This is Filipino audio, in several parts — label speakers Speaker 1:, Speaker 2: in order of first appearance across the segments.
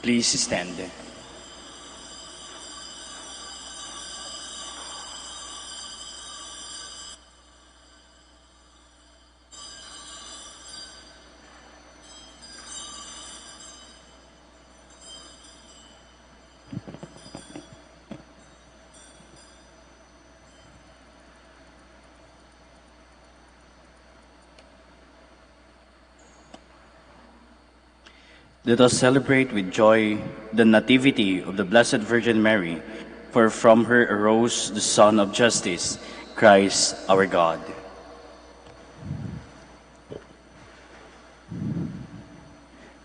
Speaker 1: Please stand. Let us celebrate with joy the Nativity of the Blessed Virgin Mary, for from her arose the Son of Justice, Christ our God.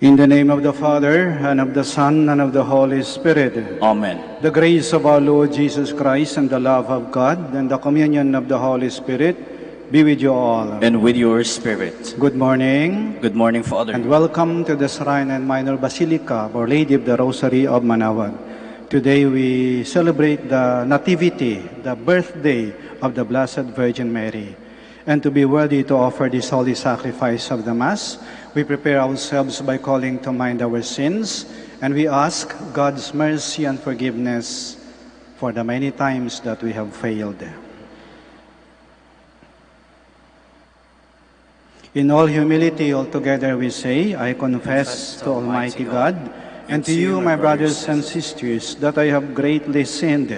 Speaker 2: In the name of the Father, and of the Son, and of the Holy Spirit.
Speaker 1: Amen.
Speaker 2: The grace of our Lord Jesus Christ, and the love of God, and the communion of the Holy Spirit be with you all.
Speaker 1: And with your spirit.
Speaker 2: Good morning.
Speaker 1: Good morning, Father.
Speaker 2: And welcome to the Shrine and Minor Basilica of Our Lady of the Rosary of Manaoag. Today we celebrate the Nativity, the birthday of the Blessed Virgin Mary. And to be worthy to offer this holy sacrifice of the Mass, we prepare ourselves by calling to mind our sins, and we ask God's mercy and forgiveness for the many times that we have failed. In all humility, altogether we say, I confess to Almighty God and to you, my brothers and sisters, that I have greatly sinned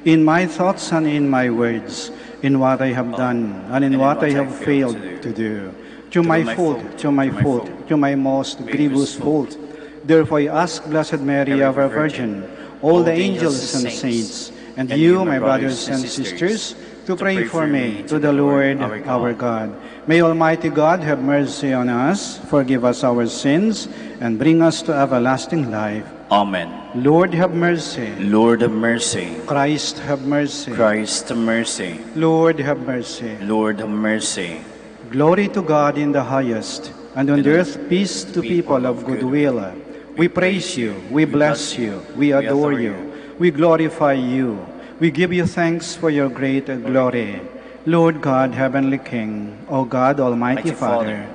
Speaker 2: in my thoughts and in my words, in what I have done and in what I have failed to do. To my fault, to my most grievous fault. Therefore I ask Blessed Mary, ever Virgin, all the angels and saints, and you, my brothers and sisters, to pray for me to the Lord our God. May Almighty God have mercy on us, forgive us our sins, and bring us to everlasting life.
Speaker 1: Amen.
Speaker 2: Lord have mercy.
Speaker 1: Lord have mercy.
Speaker 2: Christ have mercy.
Speaker 1: Christ have mercy.
Speaker 2: Lord have mercy.
Speaker 1: Lord have mercy.
Speaker 2: Glory to God in the highest, and on the earth peace to people of good will. We praise you, we bless you, we adore you, we glorify you. We give you thanks for your great glory. Lord God, Heavenly King, O God, Almighty Father,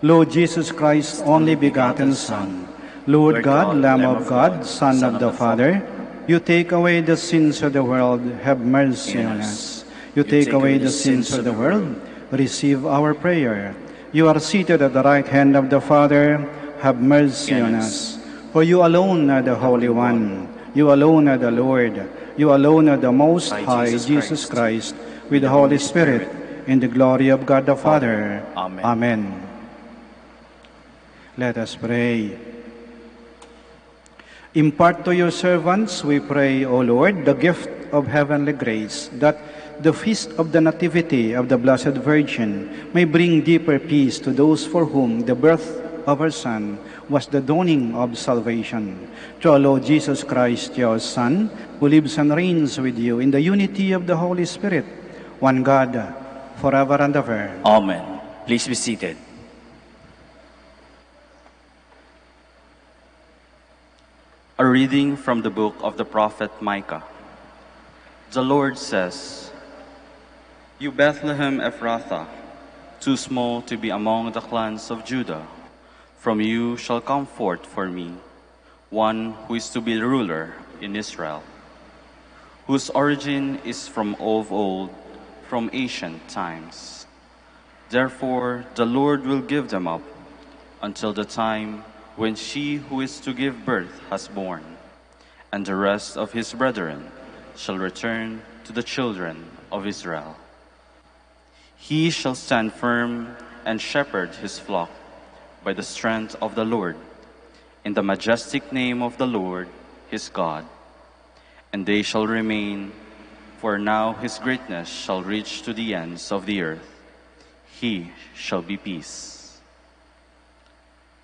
Speaker 2: Lord Jesus Christ, only begotten Son, Lord God, Lamb of God, Son of the Father, you take away the sins of the world, have mercy on us. You take away the sins of the world, receive our prayer. You are seated at the right hand of the Father, have mercy on us. For you alone are the Holy One, you alone are the Lord, you alone are the Most High, Jesus Christ, with the Holy Spirit, in the glory of God the Father.
Speaker 1: Amen.
Speaker 2: Amen. Let us pray. Impart to your servants, we pray, O Lord, the gift of heavenly grace, that the feast of the Nativity of the Blessed Virgin may bring deeper peace to those for whom the birth of her Son was the dawning of salvation. Through our Lord Jesus Christ, your Son, who lives and reigns with you in the unity of the Holy Spirit, one God, forever and ever.
Speaker 1: Amen. Please be seated. A reading from the book of the prophet Micah. The Lord says, You Bethlehem Ephrathah, too small to be among the clans of Judah, from you shall come forth for me one who is to be ruler in Israel, whose origin is from of old, from ancient times. Therefore the Lord will give them up until the time when she who is to give birth has born, and the rest of his brethren shall return to the children of Israel. He shall stand firm and shepherd his flock by the strength of the Lord, in the majestic name of the Lord his God. And they shall remain, for now his greatness shall reach to the ends of the earth. He shall be peace.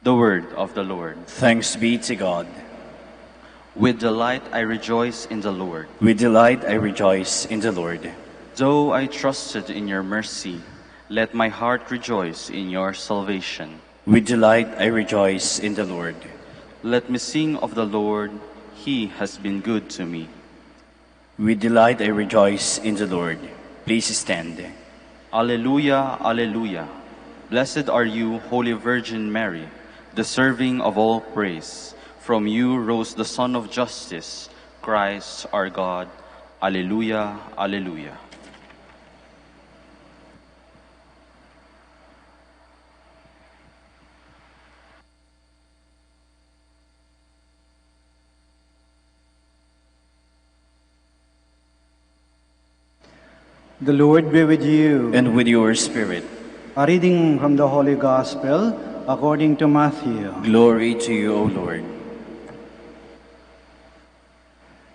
Speaker 1: The word of the Lord.
Speaker 3: Thanks be to God.
Speaker 1: With delight I rejoice in the Lord.
Speaker 3: With delight I rejoice in the Lord.
Speaker 1: Though I trusted in your mercy, let my heart rejoice in your salvation.
Speaker 3: With delight I rejoice in the Lord.
Speaker 1: Let me sing of the Lord, he has been good to me.
Speaker 3: With delight I rejoice in the Lord. Please stand.
Speaker 1: Alleluia, alleluia. Blessed are you, Holy Virgin Mary, deserving of all praise. From you rose the Son of Justice, Christ our God. Alleluia, alleluia.
Speaker 2: The Lord be with you.
Speaker 3: And with your spirit.
Speaker 2: A reading from the Holy Gospel according to Matthew.
Speaker 3: Glory to you, O Lord.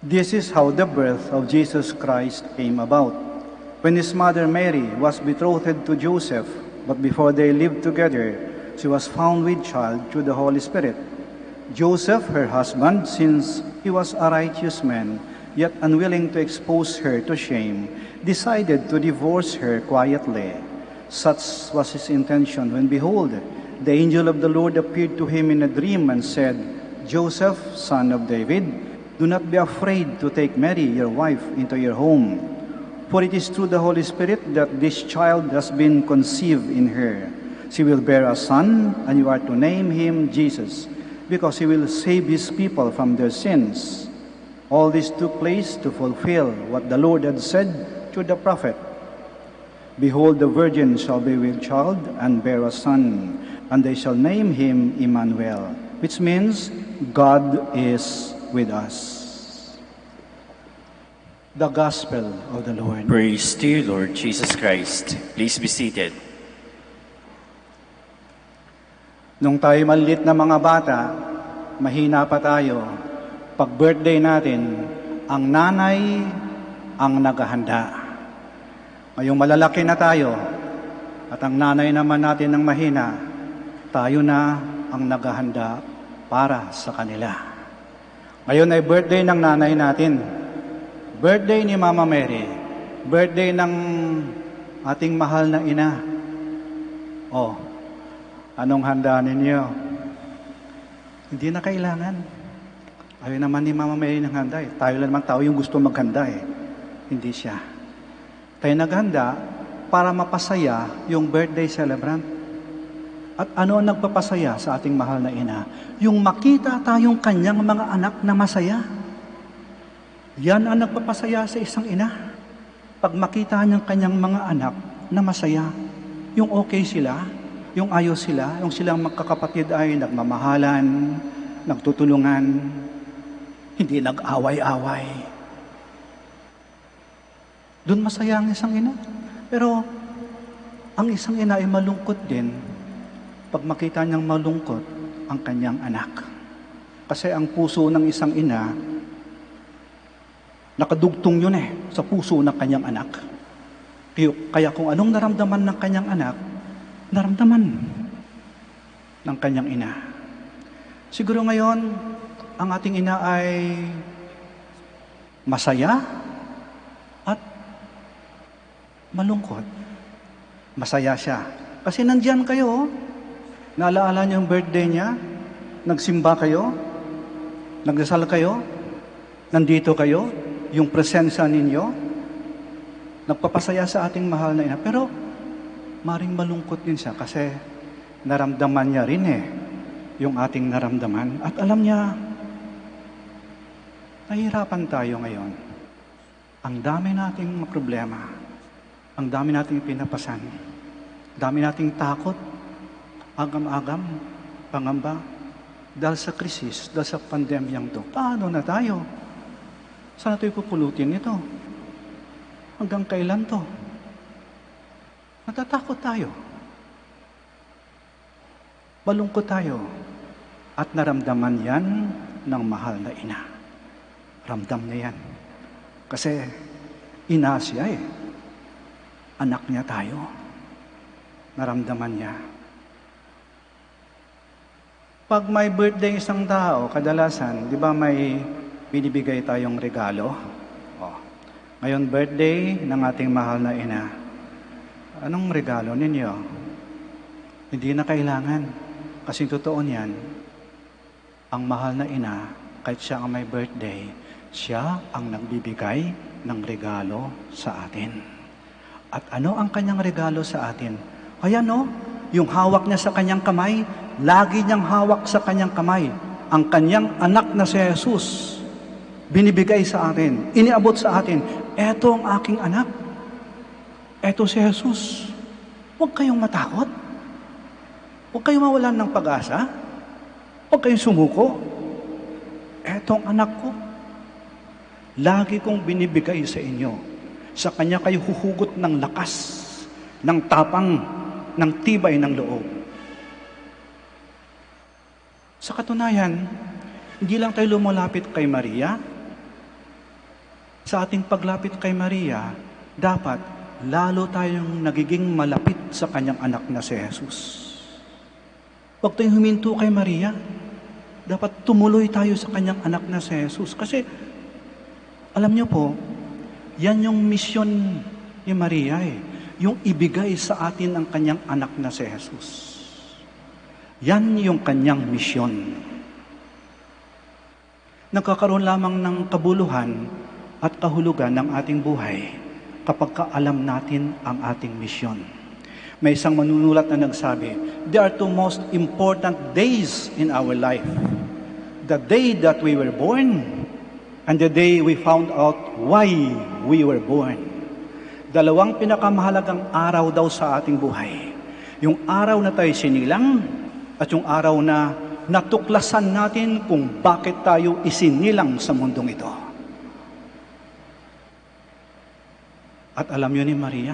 Speaker 2: This is how the birth of Jesus Christ came about. When his mother Mary was betrothed to Joseph, but before they lived together, she was found with child through the Holy Spirit. Joseph, her husband, since he was a righteous man, yet unwilling to expose her to shame, decided to divorce her quietly. Such was his intention when, behold, the angel of the Lord appeared to him in a dream and said, Joseph, son of David, do not be afraid to take Mary, your wife, into your home. For it is through the Holy Spirit that this child has been conceived in her. She will bear a son, and you are to name him Jesus, because he will save his people from their sins. All this took place to fulfill what the Lord had said through the prophet. Behold, the virgin shall be with child and bear a son, and they shall name him Emmanuel, which means God is with us. The Gospel of the Lord.
Speaker 3: Praise to you, Lord Jesus Christ. Please be seated.
Speaker 2: Nung tayo maliit na mga bata, mahina pa tayo. Pag birthday natin, ang nanay ang naghahanda. Ngayong malalaki na tayo, at ang nanay naman natin ang mahina, tayo na ang naghahanda para sa kanila. Ngayon ay birthday ng nanay natin. Birthday ni Mama Mary. Birthday ng ating mahal na ina. Oh, anong handa ninyo? Hindi na kailangan. Ayaw naman ni Mama Mary ng handa eh. Tayo lang naman tao yung gusto maghanda eh. Hindi siya. Tayo naghanda para mapasaya yung birthday celebrant. At ano ang nagpapasaya sa ating mahal na ina? Yung makita tayong kanyang mga anak na masaya. Yan ang nagpapasaya sa isang ina. Pag makita niyang kanyang mga anak na masaya, yung okay sila, yung ayos sila, yung silang magkakapatid ay nagmamahalan, nagtutulungan, hindi nag-away-away. Doon masaya ang isang ina. Pero ang isang ina ay malungkot din pag makita niyang malungkot ang kanyang anak. Kasi ang puso ng isang ina, nakadugtong yun sa puso ng kanyang anak. Kaya kung anong naramdaman ng kanyang anak, naramdaman ng kanyang ina. Siguro ngayon, ang ating ina ay masaya at malungkot. Masaya siya. Kasi nandyan kayo, naalaala niyo yung birthday niya, nagsimba kayo, nagdasal kayo, nandito kayo, yung presensya ninyo, nagpapasaya sa ating mahal na ina. Pero, maring malungkot din siya kasi naramdaman niya rin yung ating naramdaman. At alam niya, nahihirapan tayo ngayon. Ang dami nating problema. Ang dami nating pinapasan. Dami nating takot, agam-agam, pangamba. Dahil sa krisis, dahil sa pandemyang to. Paano na tayo? Saan natin pupulutin ito? Hanggang kailan to? Natatakot tayo. Malungkot tayo. At naramdaman yan ng mahal na ina. Ramdam niya yan. Kasi ina siya Anak niya tayo. Naramdaman niya. Pag may birthday isang tao, kadalasan, di ba may binibigay tayong regalo? Ngayon, birthday ng ating mahal na ina. Anong regalo ninyo? Hindi na kailangan. Kasi totoo niyan, ang mahal na ina, kahit siya ang may birthday, siya ang nagbibigay ng regalo sa atin. At ano ang kanyang regalo sa atin? Kaya yung hawak niya sa kanyang kamay, lagi niyang hawak sa kanyang kamay. ang kanyang anak na si Jesus, binibigay sa atin, iniabot sa atin, eto ang aking anak. Eto si Jesus. Huwag kayong matakot. Huwag kayong mawalan ng pag-asa. Huwag kayong sumuko. Eto ang anak ko. Lagi kong binibigay sa inyo. Sa kanya kayo huhugot ng lakas, ng tapang, ng tibay ng loob. Sa katunayan, hindi lang tayo lumulapit kay Maria. Sa ating paglapit kay Maria, dapat lalo tayong nagiging malapit sa kanyang anak na si Jesus. Huwag tayong huminto kay Maria. Dapat tumuloy tayo sa kanyang anak na si Jesus. Kasi, alam niyo po, yan yung misyon ni Maria yung ibigay sa atin ang kanyang anak na si Jesus. Yan yung kanyang misyon. Nagkakaroon lamang ng kabuluhan at kahulugan ng ating buhay kapag alam natin ang ating misyon. May isang manunulat na nagsabi, there are two most important days in our life. The day that we were born and the day we found out why we were born. Dalawang pinakamahalagang araw daw sa ating buhay. Yung araw na tayo sinilang at yung araw na natuklasan natin kung bakit tayo isinilang sa mundong ito. At alam niyo ni Maria,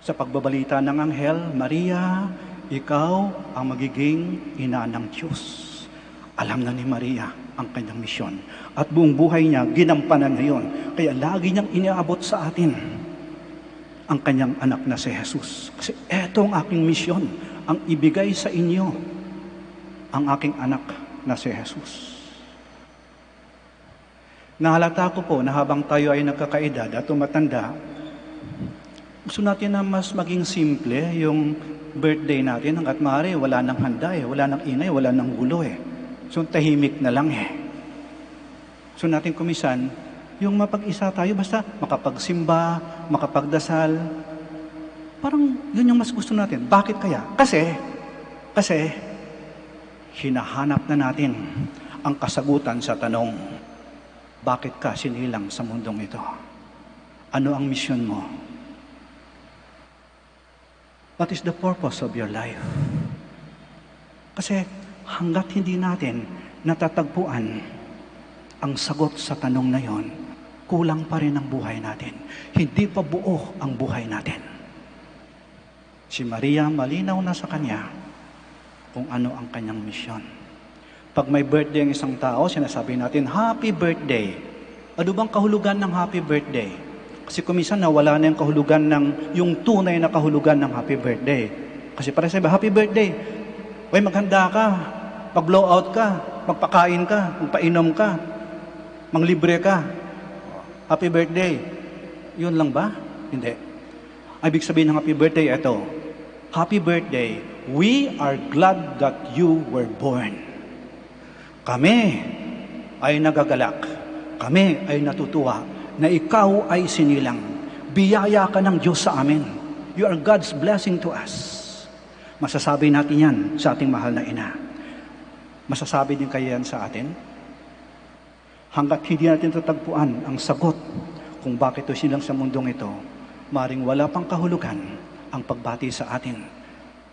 Speaker 2: sa pagbabalita ng anghel, Maria, ikaw ang magiging ina ng Diyos. Alam na ni Maria ang kanyang misyon. At buong buhay niya, ginampanan na yun. Kaya lagi niyang iniabot sa atin ang kanyang anak na si Jesus. Kasi eto ang aking misyon, ang ibigay sa inyo ang aking anak na si Jesus. Nahalata ko po na habang tayo ay nagkakaedad at tumatanda, gusto natin na mas maging simple yung birthday natin hanggat maaari, wala nang handa wala nang ingay, wala nang gulo So tahimik na lang So natin kumisan, yung mapag-isa tayo, basta makapagsimba, makapagdasal, parang yun yung mas gusto natin. Bakit kaya? Kasi, hinahanap na natin ang kasagutan sa tanong, bakit ka sinilang sa mundong ito? Ano ang misyon mo? What is the purpose of your life? Kasi hanggat hindi natin natatagpuan ang sagot sa tanong na yon, kulang pa rin ang buhay natin. Hindi pa buo ang buhay natin. Si Maria, malinaw na sa kanya kung ano ang kanyang misyon. Pag may birthday ang isang tao, sinasabi natin, Happy Birthday. Ano bang kahulugan ng Happy Birthday? Kasi kumisan nawala na yung kahulugan yung tunay na kahulugan ng Happy Birthday. Kasi para sabi, Happy Birthday. Uy, maghanda ka, mag-blow out ka, magpakain ka, magpainom ka, manglibre ka. Happy Birthday. Yun lang ba? Hindi. Ibig sabihin ng Happy Birthday, ito. Happy Birthday. We are glad that you were born. Kami ay nagagalak. Kami ay natutuwa na ikaw ay sinilang. Biyaya ka ng Diyos sa amin. You are God's blessing to us. Masasabi natin yan sa ating mahal na ina. Masasabi din kaya yan sa atin? Hanggat hindi natin tatagpuan ang sagot kung bakit ito silang sa mundong ito, maring wala pang kahulugan ang pagbati sa atin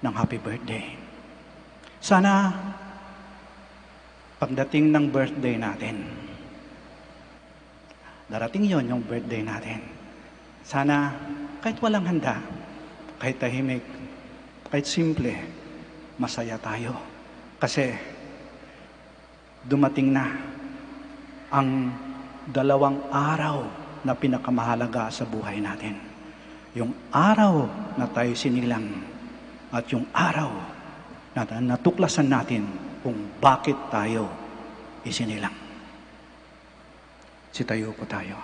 Speaker 2: ng Happy Birthday. Sana pagdating ng birthday natin, darating yon yung birthday natin. Sana kahit walang handa, kahit tahimik, kahit simple, masaya tayo. Kasi dumating na ang dalawang araw na pinakamahalaga sa buhay natin. Yung araw na tayo sinilang at yung araw na natuklasan natin kung bakit tayo isinilang. Sitayo po tayo.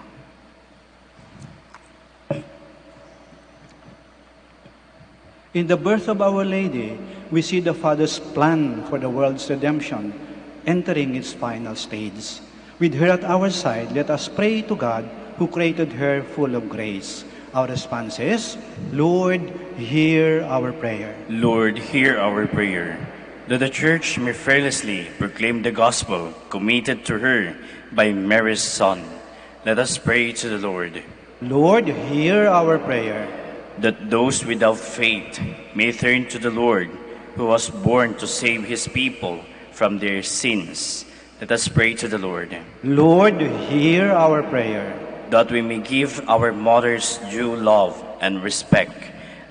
Speaker 2: In the birth of Our Lady, we see the Father's plan for the world's redemption entering its final stage. With her at our side, let us pray to God who created her full of grace. Our response is, Lord, hear our prayer.
Speaker 3: Lord, hear our prayer. that the Church may fearlessly proclaim the gospel committed to her by Mary's Son. Let us pray to the Lord.
Speaker 2: Lord, hear our prayer.
Speaker 3: That those without faith may turn to the Lord, who was born to save his people from their sins. Let us pray to the Lord.
Speaker 2: Lord, hear our prayer.
Speaker 3: That we may give our mothers due love and respect.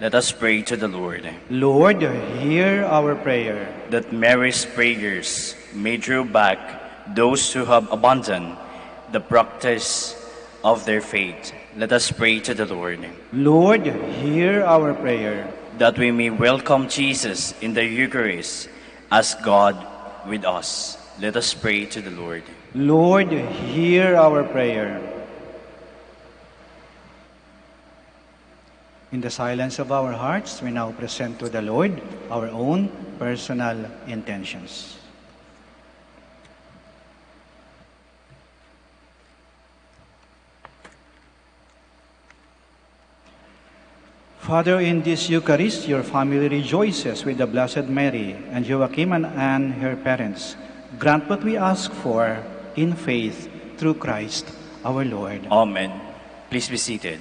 Speaker 3: Let us pray to the Lord.
Speaker 2: Lord, hear our prayer.
Speaker 3: That Mary's prayers may draw back those who have abandoned the practice of their faith. Let us pray to the Lord.
Speaker 2: Lord, hear our prayer.
Speaker 3: That we may welcome Jesus in the Eucharist as God with us. Let us pray to the Lord.
Speaker 2: Lord, hear our prayer. In the silence of our hearts, we now present to the Lord our own personal intentions. Father, in this Eucharist, your family rejoices with the Blessed Mary and Joachim and Anne, her parents. Grant what we ask for in faith through Christ our Lord.
Speaker 3: Amen. Please be seated.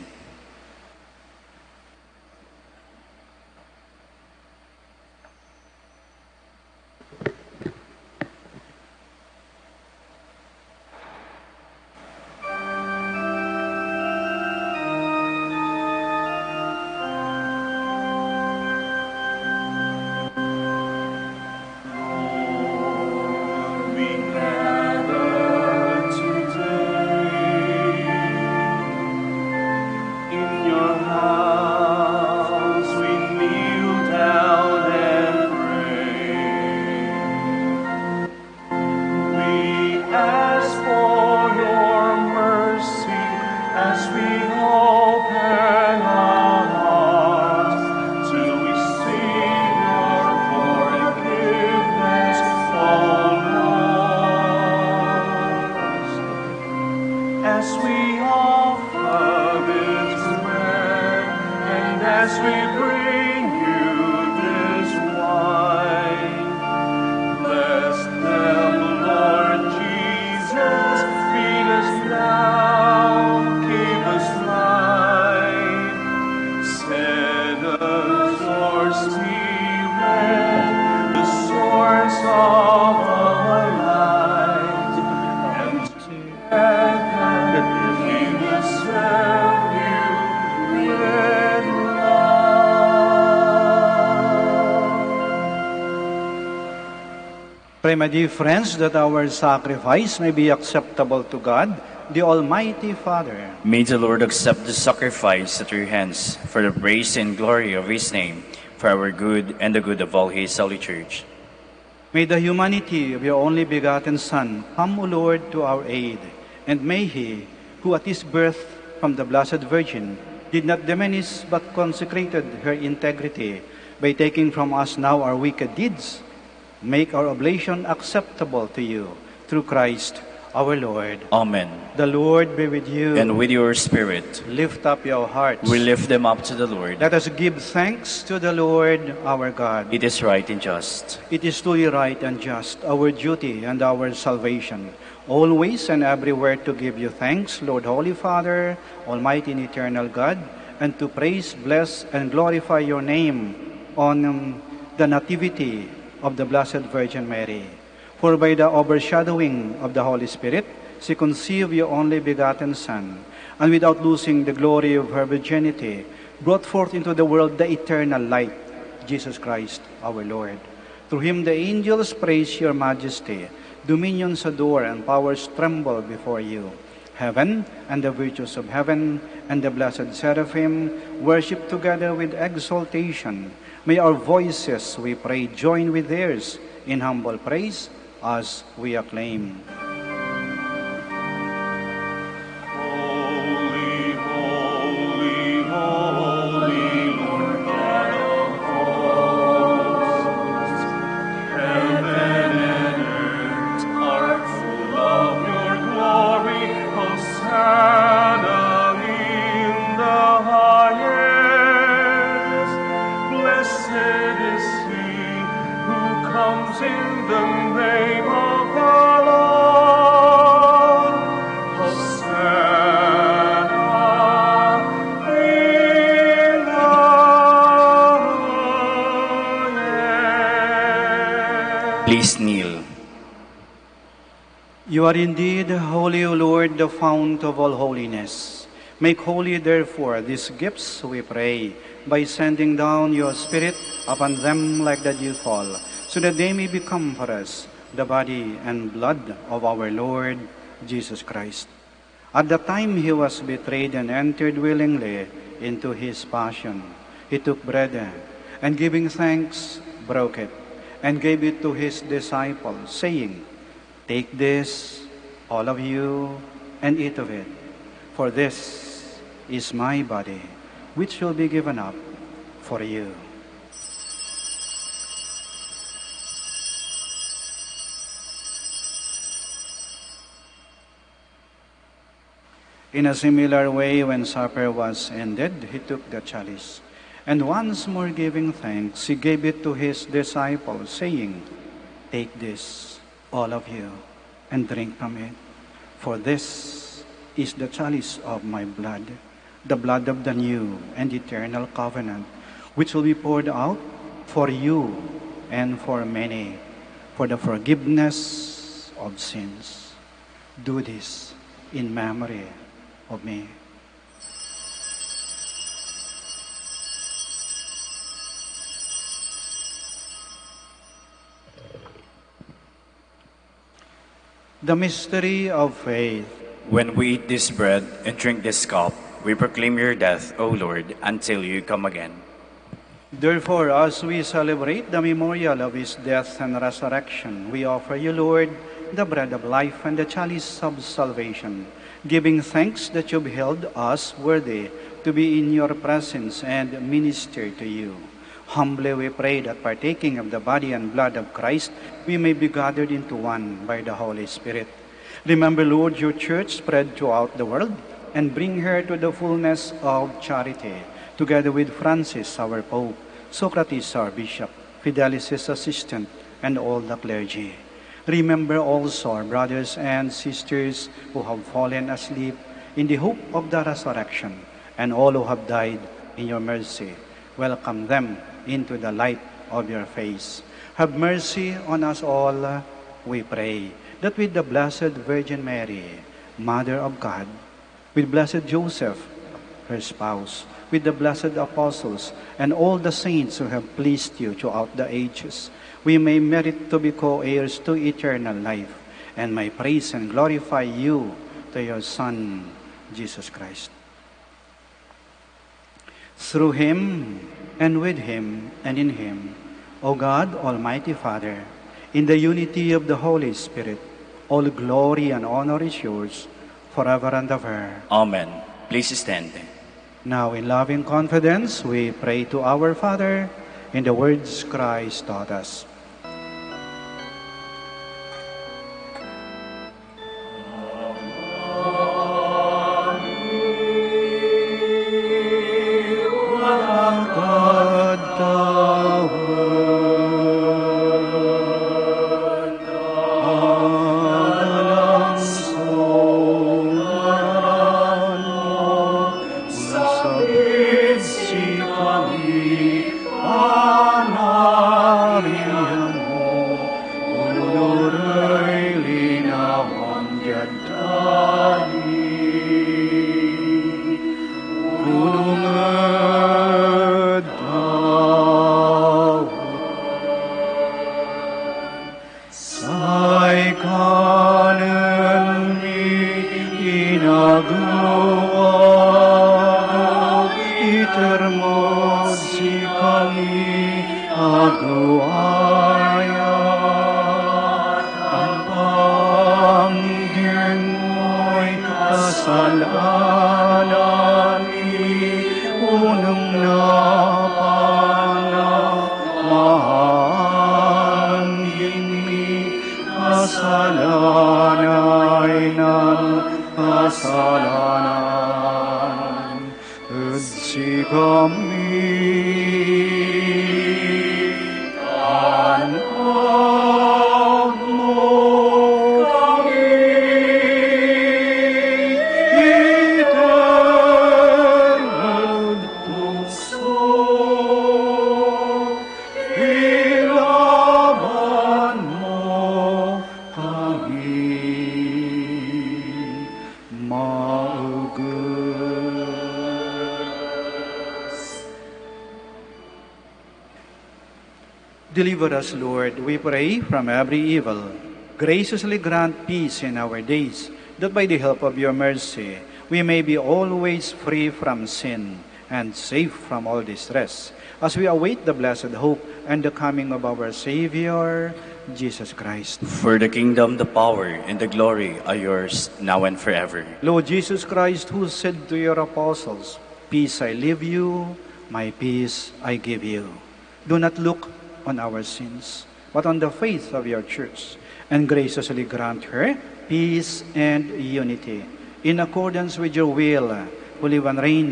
Speaker 2: Pray, my dear friends, that our sacrifice may be acceptable to God, the Almighty Father.
Speaker 3: May the Lord accept the sacrifice at your hands for the praise and glory of his name, for our good and the good of all his holy church.
Speaker 2: May the humanity of your only begotten Son come, O Lord, to our aid, and may he, who at his birth from the Blessed Virgin did not diminish but consecrated her integrity by taking from us now our wicked deeds, make our oblation acceptable to you through Christ our Lord.
Speaker 3: Amen.
Speaker 2: The Lord be with you.
Speaker 3: And with your spirit.
Speaker 2: Lift up your hearts.
Speaker 3: We lift them up to the Lord.
Speaker 2: Let us give thanks to the Lord our God.
Speaker 3: It is right and just.
Speaker 2: It is truly right and just, our duty and our salvation, always and everywhere to give you thanks, Lord, Holy Father, Almighty and eternal God, and to praise, bless, and glorify your name on the nativity of the Blessed Virgin Mary. For by the overshadowing of the Holy Spirit, she conceived your only begotten Son, and without losing the glory of her virginity, brought forth into the world the eternal light, Jesus Christ our Lord. Through him the angels praise your majesty, dominions adore, and powers tremble before you. Heaven and the virtues of heaven and the blessed seraphim worship together with exaltation. May our voices, we pray, join with theirs in humble praise as we acclaim.
Speaker 4: Holy, holy, holy, Lord God of hosts. Heaven and earth are full of your glory. Hosanna in the highest. Blessed is he who comes
Speaker 3: Please kneel.
Speaker 2: You are indeed holy, O Lord, the fount of all holiness. Make holy, therefore, these gifts, we pray, by sending down your Spirit upon them like the dew fall, so that they may become for us the body and blood of our Lord Jesus Christ. At the time he was betrayed and entered willingly into his passion, he took bread and giving thanks, broke it, and gave it to his disciples, saying, "Take this, all of you, and eat of it, for this is my body, which will be given up for you." In a similar way, when supper was ended, he took the chalice, and once more giving thanks, he gave it to his disciples, saying, "Take this, all of you, and drink from it, for this is the chalice of my blood, the blood of the new and eternal covenant, which will be poured out for you and for many, for the forgiveness of sins. Do this in memory of me." The mystery of faith.
Speaker 3: When we eat this bread and drink this cup, we proclaim your death, O Lord, until you come again.
Speaker 2: Therefore, as we celebrate the memorial of his death and resurrection, we offer you, Lord, the bread of life and the chalice of salvation, giving thanks that you beheld us worthy to be in your presence and minister to you. Humbly we pray that partaking of the body and blood of Christ, we may be gathered into one by the Holy Spirit. Remember, Lord, your church spread throughout the world, and bring her to the fullness of charity, together with Francis, our Pope, Socrates, our Bishop, Fidelis, his assistant, and all the clergy. Remember also our brothers and sisters who have fallen asleep in the hope of the resurrection, and all who have died in your mercy. Welcome them into the light of your face. Have mercy on us all, we pray, that with the Blessed Virgin Mary, Mother of God, with Blessed Joseph, her spouse, with the blessed apostles, and all the saints who have pleased you throughout the ages, we may merit to be co-heirs to eternal life, and may praise and glorify you to your Son, Jesus Christ. Through him, and with him, and in him, O God, Almighty Father, in the unity of the Holy Spirit, all glory and honor is yours, forever and ever.
Speaker 3: Amen. Please stand.
Speaker 2: Now, in loving confidence, we pray to our Father in the words Christ taught us. Deliver us, Lord, we pray, from every evil. Graciously grant peace in our days, that by the help of your mercy, we may be always free from sin and safe from all distress, as we await the blessed hope and the coming of our Savior, Jesus Christ.
Speaker 3: For the kingdom, the power, and the glory are yours, now and forever.
Speaker 2: Lord Jesus Christ, who said to your apostles, "Peace I leave you, my peace I give you," do not look on our sins, but on the faith of your church, and graciously grant her peace and unity, in accordance with your will, who live and reign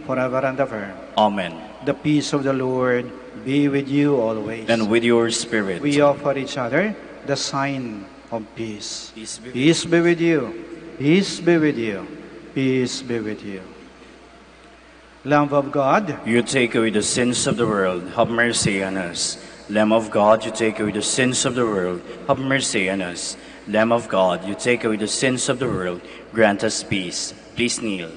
Speaker 2: forever and ever.
Speaker 3: Amen.
Speaker 2: The peace of the Lord be with you always.
Speaker 3: And with your spirit.
Speaker 2: We offer each other the sign of peace.
Speaker 3: Peace be with
Speaker 2: Peace be with you. Peace be with you. Peace be with you. Lamb of God,
Speaker 3: You take away the sins of the world, have mercy on us. Lamb of God, you take away the sins of the world, have mercy on us. Lamb of God, you take away the sins of the world, grant us peace. Please kneel.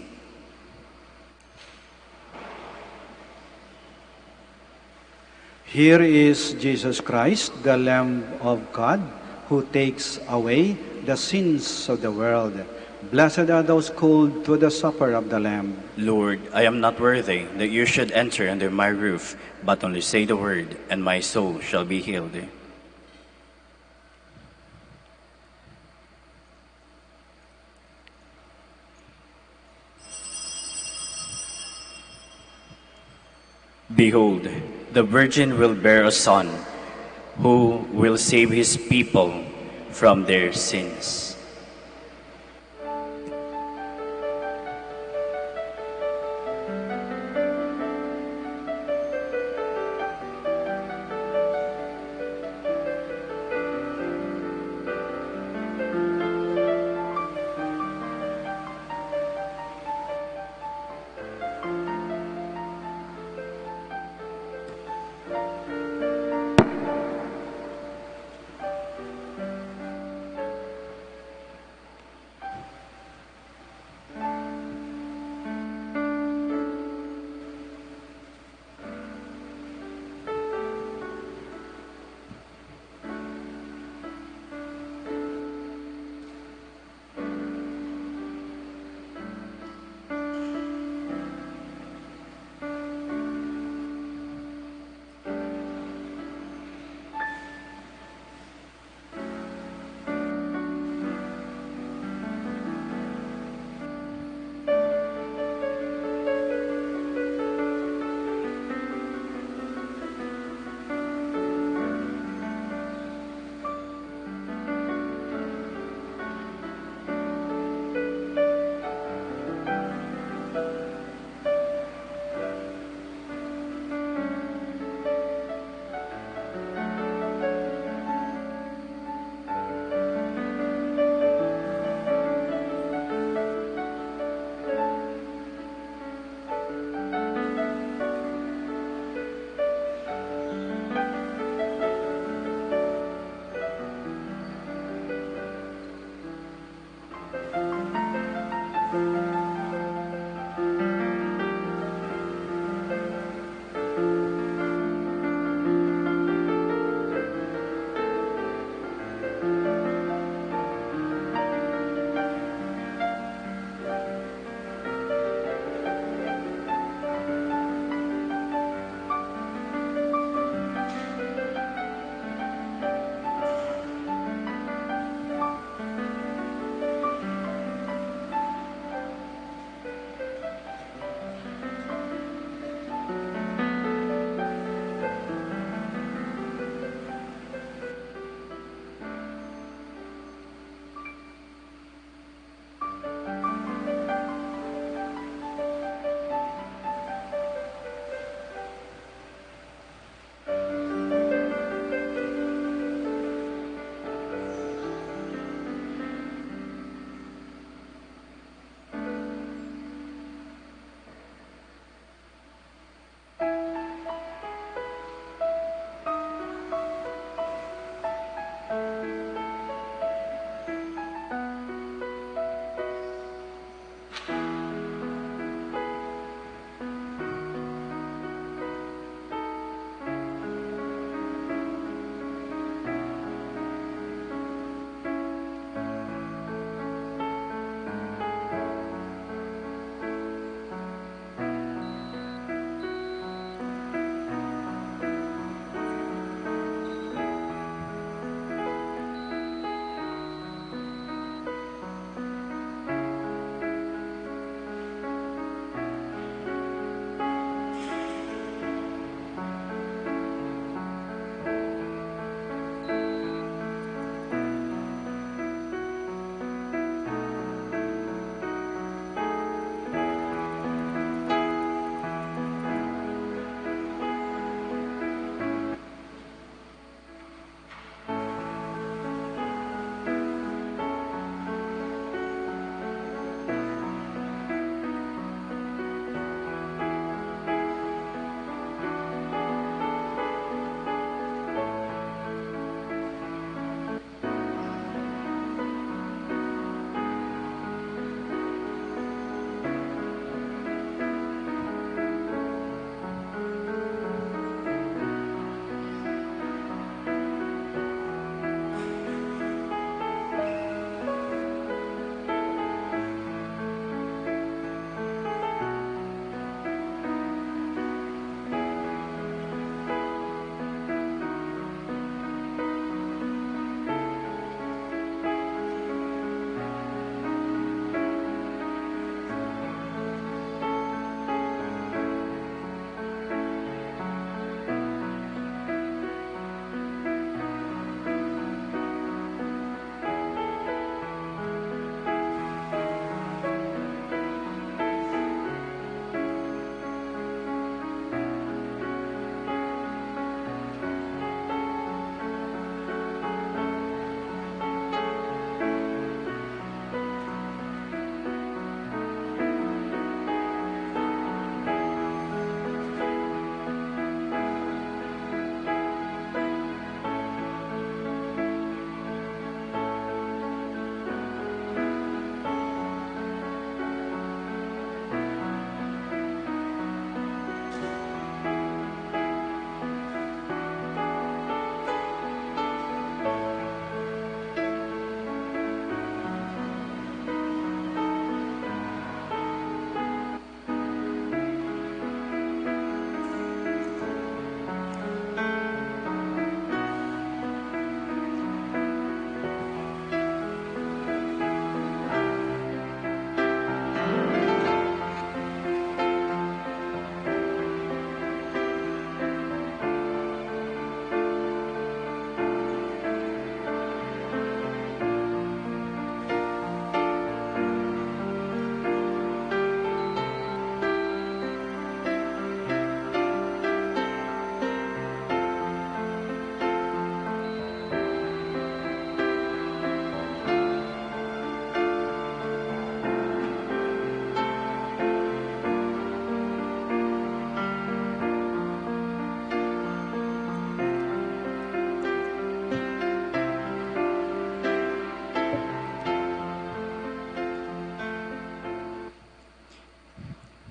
Speaker 2: here is Jesus Christ, the Lamb of God, who takes away the sins of the world. Blessed are those called to the supper of the Lamb.
Speaker 3: Lord, I am not worthy that you should enter under my roof, but only say the word, and my soul shall be healed. Behold, the Virgin will bear a son, who will save his people from their sins.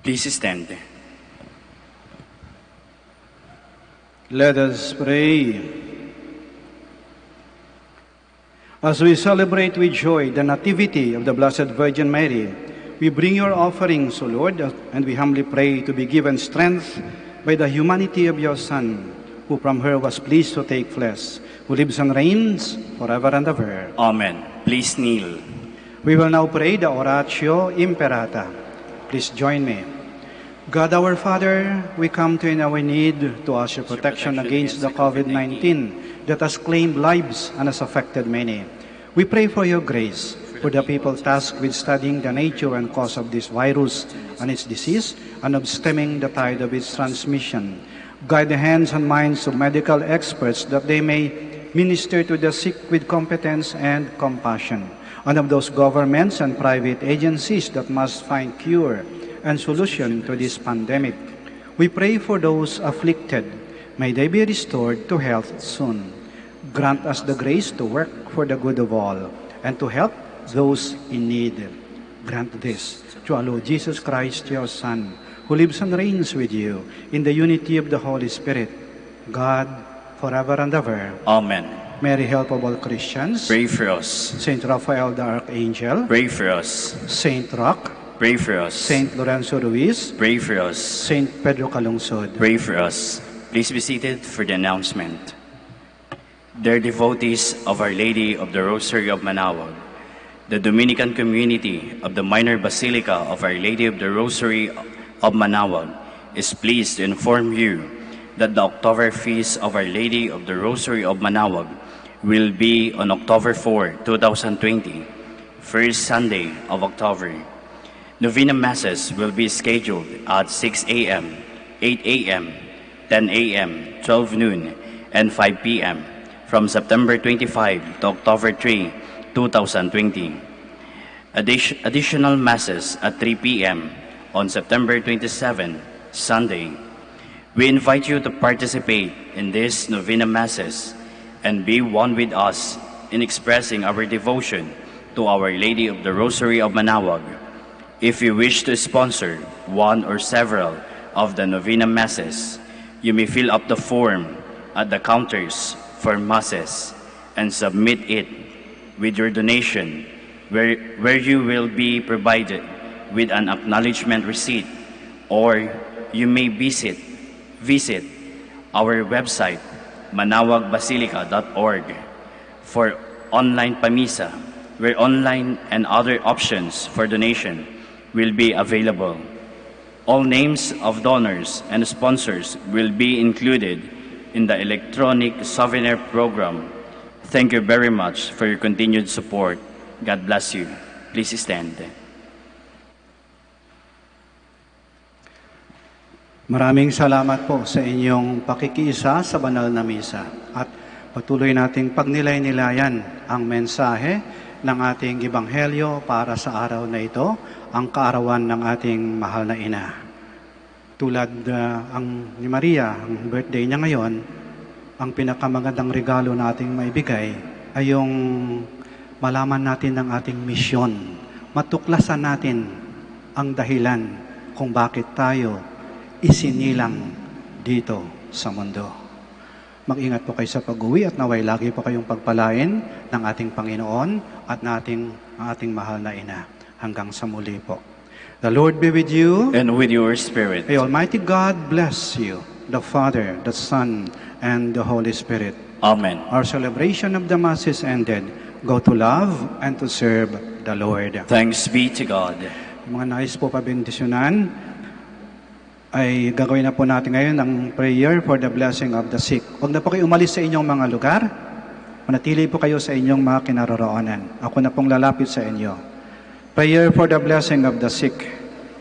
Speaker 3: Please stand.
Speaker 2: Let us pray. As we celebrate with joy the nativity of the Blessed Virgin Mary, we bring your offerings, O Lord, and we humbly pray to be given strength by the humanity of your Son, who from her was pleased to take flesh, who lives and reigns forever and ever.
Speaker 3: Amen. Please kneel.
Speaker 2: We will now pray the Oratio Imperata. Please join me. God our Father, we come to in our need to ask your protection against the COVID-19 that has claimed lives and has affected many. We pray for your grace for the people tasked with studying the nature and cause of this virus and its disease and of stemming the tide of its transmission. Guide the hands and minds of medical experts that they may minister to the sick with competence and compassion, and of those governments and private agencies that must find cure and solution to this pandemic. We pray for those afflicted. May they be restored to health soon. Grant us the grace to work for the good of all and to help those in need. Grant this through our Lord Jesus Christ, your Son, who lives and reigns with you in the unity of the Holy Spirit, God, forever and ever.
Speaker 3: Amen.
Speaker 2: Mary, help of all Christians.
Speaker 3: Pray for us.
Speaker 2: Saint Raphael the Archangel.
Speaker 3: Pray for us.
Speaker 2: Saint Roch.
Speaker 3: Pray for us.
Speaker 2: Saint Lorenzo Ruiz.
Speaker 3: Pray for us.
Speaker 2: Saint Pedro Calungsod.
Speaker 3: Pray for us. Please be seated for the announcement. Dear devotees of Our Lady of the Rosary of Manaoag, the Dominican community of the Minor Basilica of Our Lady of the Rosary of Manaoag is pleased to inform you that the October Feast of Our Lady of the Rosary of Manaoag will be on October 4, 2020, first Sunday of October. Novena Masses will be scheduled at 6 a.m., 8 a.m., 10 a.m., 12 noon, and 5 p.m. from September 25 to October 3, 2020. Additional Masses at 3 p.m. on September 27, Sunday. We invite you to participate in these Novena Masses and be one with us in expressing our devotion to Our Lady of the Rosary of Manaoag. If you wish to sponsor one or several of the Novena Masses, you may fill up the form at the counters for Masses and submit it with your donation, where you will be provided with an acknowledgement receipt, or you may visit our website, manawagbasilica.org, for online pamisa, where online and other options for donation will be available. All names of donors and sponsors will be included in the electronic souvenir program. Thank you very much for your continued support. God bless you. Please stand.
Speaker 2: Maraming salamat po sa inyong pakikiisa sa banal na misa at patuloy nating pagnilay-nilayan ang mensahe ng ating ebanghelyo para sa araw na ito, ang kaarawan ng ating mahal na ina. Tulad ni Maria, ang birthday niya ngayon, ang pinakamagandang regalo nating maibigay ay yung malaman natin ng ating misyon. Matuklasan natin ang dahilan kung bakit tayo isinilang dito sa mundo. Mag-ingat po kayo sa pag-uwi at naway lagi po kayong pagpalain ng ating Panginoon at ang ating mahal na ina. Hanggang sa muli po. The Lord be with you.
Speaker 3: And with your spirit.
Speaker 2: May Almighty God bless you, the Father, the Son, and the Holy Spirit.
Speaker 3: Amen.
Speaker 2: Our celebration of the Mass is ended. Go to love and to serve the Lord.
Speaker 3: Thanks be to God.
Speaker 2: Yung mga nais po pabendisyonan, ay gagawin na po natin ngayon ang prayer for the blessing of the sick. Huwag na po kayo umalis sa inyong mga lugar. Manatili po kayo sa inyong mga kinaroroonan. Ako na pong lalapit sa inyo. Prayer for the blessing of the sick.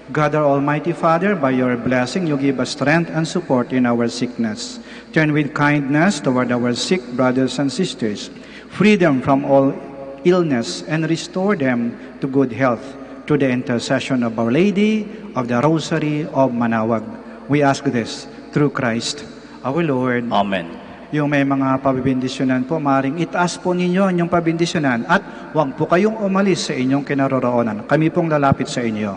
Speaker 2: God, our Almighty Father, by your blessing, you give us strength and support in our sickness. Turn with kindness toward our sick brothers and sisters. Free them from all illness and restore them to good health through the intercession of Our Lady of the Rosary of Manaoag. We ask this through Christ, our Lord.
Speaker 3: Amen.
Speaker 2: Yung may mga pabibindisyonan po, maring itaas po ninyo inyong pabindisyonan at huwag po kayong umalis sa inyong kinaroroonan. Kami pong lalapit sa inyo.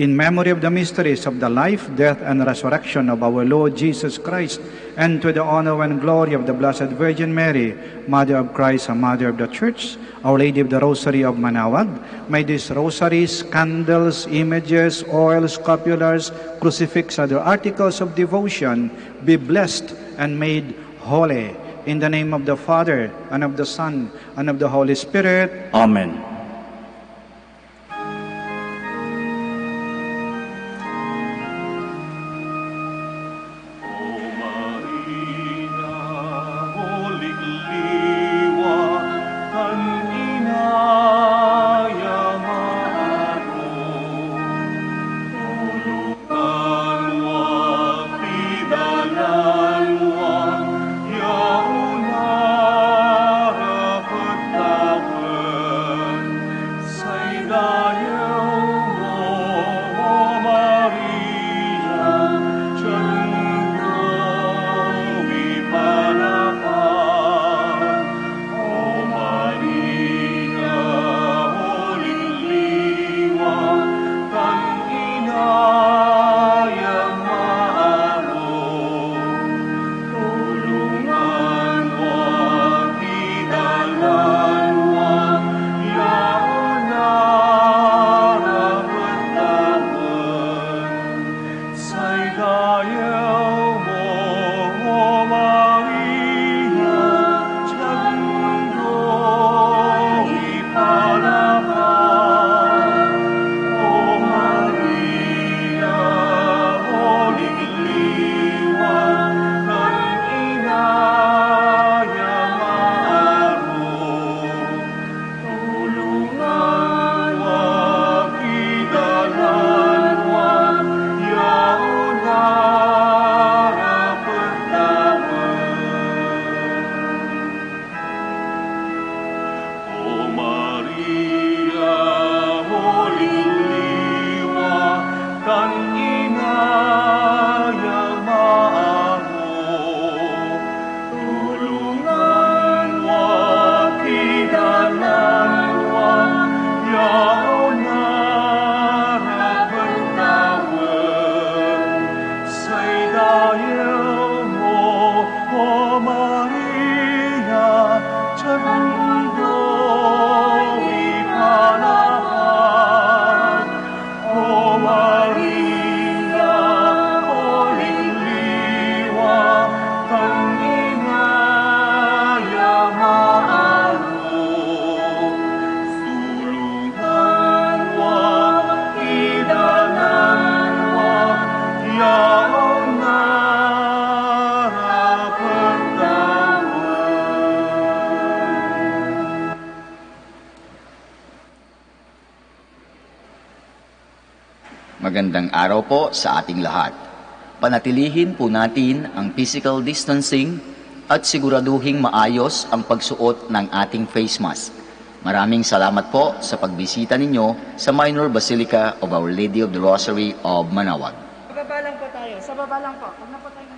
Speaker 2: in memory of the mysteries of the life, death, and resurrection of our Lord Jesus Christ, and to the honor and glory of the Blessed Virgin Mary, Mother of Christ and Mother of the Church, Our Lady of the Rosary of Manaoag, may these rosaries, candles, images, oils, scapulars, crucifix, other articles of devotion be blessed and made holy. In the name of the Father, and of the Son, and of the Holy Spirit.
Speaker 3: Amen.
Speaker 5: Magandang araw po sa ating lahat. Panatilihin po natin ang physical distancing at siguraduhing maayos ang pagsuot ng ating face mask. Maraming salamat po sa pagbisita ninyo sa Minor Basilica of Our Lady of the Rosary of Manaoag.
Speaker 6: Sa baba lang po tayo. Sa baba lang po. Huwag na po tayo